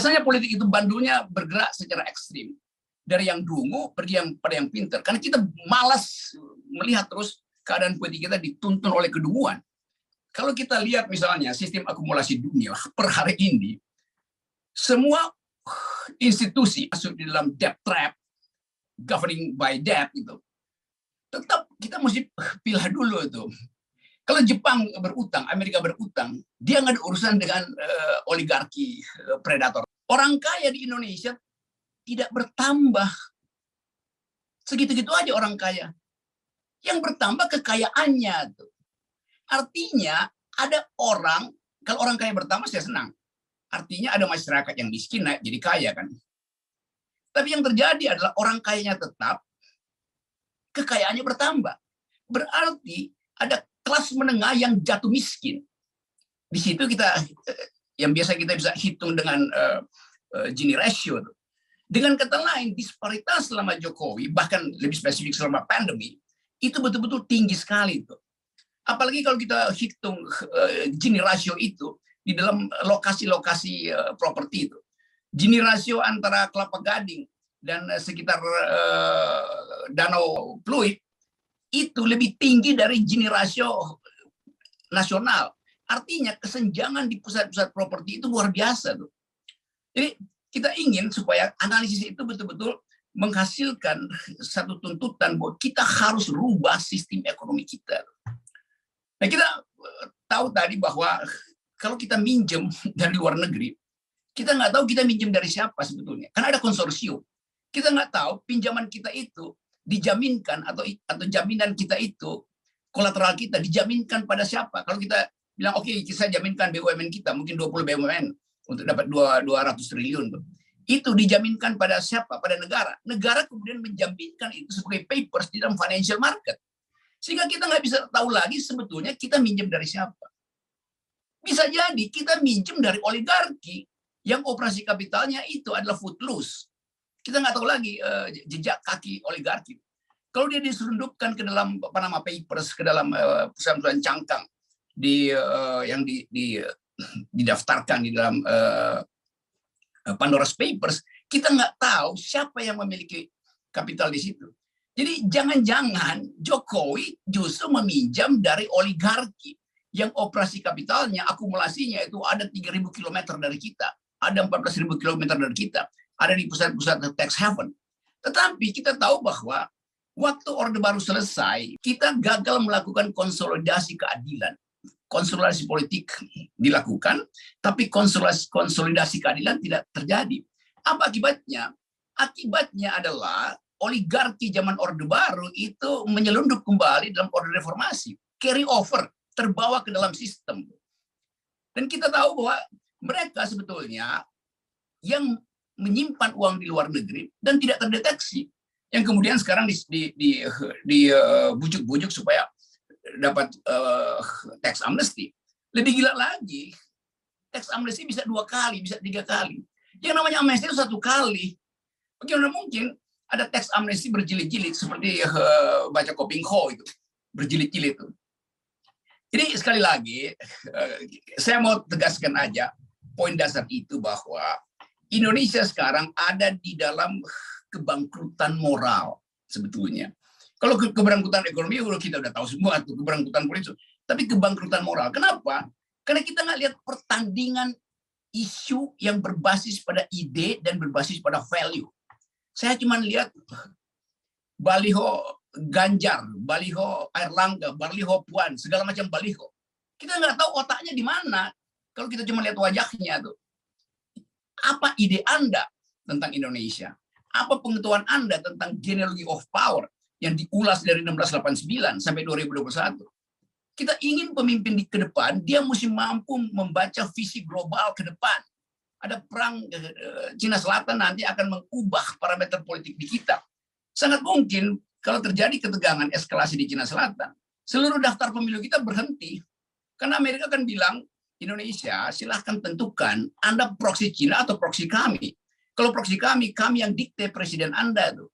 Biasanya politik itu bandulnya bergerak secara ekstrim. Dari yang dungu pergi pada yang pintar. Karena kita malas melihat terus keadaan politik kita dituntun oleh kedunguan. Kalau kita lihat misalnya sistem akumulasi dunia per hari ini, semua institusi masuk di dalam debt trap, governing by debt itu. Tetap kita mesti pilih dulu itu. Kalau Jepang berutang, Amerika berutang, dia nggak ada urusan dengan oligarki predator. Orang kaya di Indonesia tidak bertambah. Segitu-gitu aja orang kaya. Yang bertambah kekayaannya. Artinya ada orang, kalau orang kaya bertambah saya senang. Artinya ada masyarakat yang miskin naik jadi kaya kan. Tapi yang terjadi adalah orang kayanya tetap, kekayaannya bertambah. Berarti ada kelas menengah yang jatuh miskin. Di situ kita, yang biasa kita bisa hitung dengan Gini ratio. Dengan kata lain, disparitas selama Jokowi, bahkan lebih spesifik selama pandemi, itu betul-betul tinggi sekali. Apalagi kalau kita hitung Gini ratio itu di dalam lokasi-lokasi properti itu. Gini ratio antara Kelapa Gading dan sekitar Danau Pluit itu lebih tinggi dari Gini ratio nasional. Artinya kesenjangan di pusat-pusat properti itu luar biasa. Jadi kita ingin supaya analisis itu betul-betul menghasilkan satu tuntutan bahwa kita harus rubah sistem ekonomi kita. Nah, kita tahu tadi bahwa kalau kita minjem dari luar negeri, kita nggak tahu kita minjem dari siapa sebetulnya. Karena ada konsorsium. Kita nggak tahu pinjaman kita itu dijaminkan atau jaminan kita itu, kolateral kita dijaminkan pada siapa. Kalau kita bilang, oke, kita jaminkan BUMN kita, mungkin 20 BUMN, untuk dapat 200 triliun. Itu dijaminkan pada siapa? Pada negara. Negara kemudian menjaminkan itu sebagai papers di dalam financial market. Sehingga kita nggak bisa tahu lagi sebetulnya kita minjem dari siapa. Bisa jadi kita minjem dari oligarki yang operasi kapitalnya itu adalah footloose. Kita nggak tahu lagi jejak kaki oligarki. Kalau dia diselundupkan ke dalam Panama Papers, ke dalam perusahaan-perusahaan cangkang yang didaftarkan di dalam Pandora's Papers, kita nggak tahu siapa yang memiliki kapital di situ. Jadi jangan-jangan Jokowi justru meminjam dari oligarki yang operasi kapitalnya, akumulasinya itu ada 3.000 km dari kita, ada 14.000 km dari kita, ada di pusat-pusat tax haven. Tetapi kita tahu bahwa waktu Orde Baru selesai, kita gagal melakukan konsolidasi keadilan. Konsolidasi politik dilakukan, tapi konsolidasi keadilan tidak terjadi. Apa akibatnya? Akibatnya adalah oligarki zaman Orde Baru itu menyelundup kembali dalam Orde Reformasi, carry over, terbawa ke dalam sistem. Dan kita tahu bahwa mereka sebetulnya yang menyimpan uang di luar negeri dan tidak terdeteksi, yang kemudian sekarang dibujuk-bujuk supaya dapat tax amnesty. Lebih gila lagi, tax amnesty bisa 2 kali, bisa 3 kali. Yang namanya amnesty itu 1 kali. Bagaimana mungkin ada tax amnesty berjilid-jilid seperti baca Kopingho itu, berjilid-jilid itu. Jadi sekali lagi, saya mau tegaskan aja poin dasar itu bahwa Indonesia sekarang ada di dalam kebangkrutan moral sebetulnya. Kalau kebangkrutan ekonomi kita udah tahu semua tuh, kebangkrutan politik, tapi kebangkrutan moral. Kenapa? Karena kita nggak lihat pertandingan isu yang berbasis pada ide dan berbasis pada value. Saya cuma lihat baliho Ganjar, baliho Airlangga, baliho Puan, segala macam baliho. Kita nggak tahu otaknya di mana. Kalau kita cuma lihat wajahnya tuh. Apa ide Anda tentang Indonesia? Apa pengetahuan Anda tentang genealogy of power yang diulas dari 1689 sampai 2021? Kita ingin pemimpin ke depan, dia mesti mampu membaca visi global ke depan. Ada perang Cina Selatan nanti akan mengubah parameter politik di kita. Sangat mungkin kalau terjadi ketegangan eskalasi di Cina Selatan, seluruh daftar pemilu kita berhenti. Karena Amerika akan bilang, Indonesia silahkan tentukan Anda proksi Cina atau proksi kami. Kalau proksi kami yang dikte presiden Anda tuh.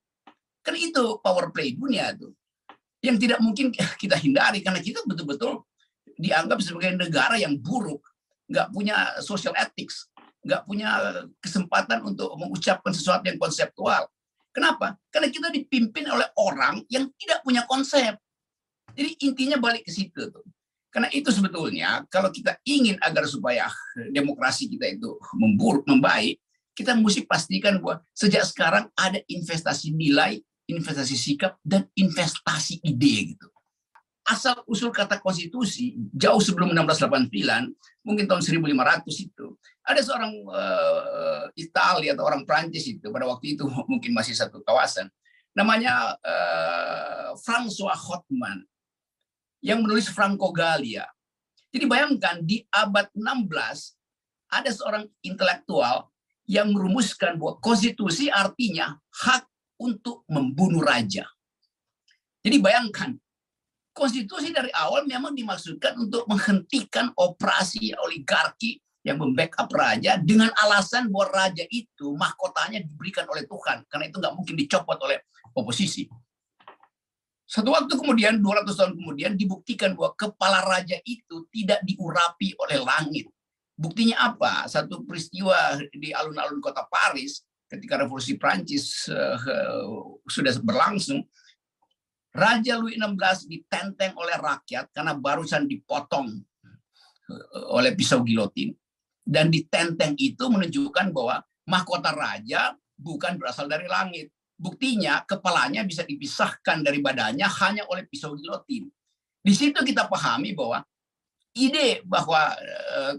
Kan itu power play dunia tuh. Yang tidak mungkin kita hindari karena kita betul-betul dianggap sebagai negara yang buruk, nggak punya social ethics, nggak punya kesempatan untuk mengucapkan sesuatu yang konseptual. Kenapa? Karena kita dipimpin oleh orang yang tidak punya konsep. Jadi intinya balik ke situ tuh. Karena itu sebetulnya kalau kita ingin agar supaya demokrasi kita itu membaik, kita mesti pastikan bahwa sejak sekarang ada investasi nilai, investasi sikap, dan investasi ide gitu. Asal usul kata konstitusi jauh sebelum 1689, mungkin tahun 1500 itu, ada seorang Italia atau orang Prancis itu pada waktu itu mungkin masih satu kawasan, namanya François Hotman yang menulis Franco Gallia. Jadi bayangkan di abad 16 ada seorang intelektual yang merumuskan bahwa konstitusi artinya hak untuk membunuh raja. Jadi bayangkan, konstitusi dari awal memang dimaksudkan untuk menghentikan operasi oligarki yang membackup raja dengan alasan bahwa raja itu mahkotanya diberikan oleh Tuhan, karena itu nggak mungkin dicopot oleh oposisi. Satu waktu kemudian, 200 tahun kemudian, dibuktikan bahwa kepala raja itu tidak diurapi oleh langit. Buktinya apa? Satu peristiwa di alun-alun kota Paris, ketika revolusi Prancis sudah berlangsung, Raja Louis XVI ditenteng oleh rakyat karena barusan dipotong oleh pisau gilotin. Dan ditenteng itu menunjukkan bahwa mahkota raja bukan berasal dari langit. Buktinya kepalanya bisa dipisahkan dari badannya hanya oleh pisau gilotin. Di situ kita pahami bahwa ide bahwa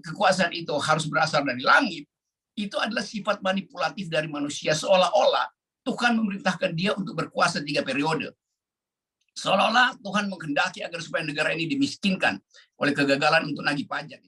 kekuasaan itu harus berasal dari langit itu adalah sifat manipulatif dari manusia, seolah-olah Tuhan memerintahkan dia untuk berkuasa 3 periode. Seolah-olah Tuhan menghendaki agar supaya negara ini dimiskinkan oleh kegagalan untuk nagih pajak.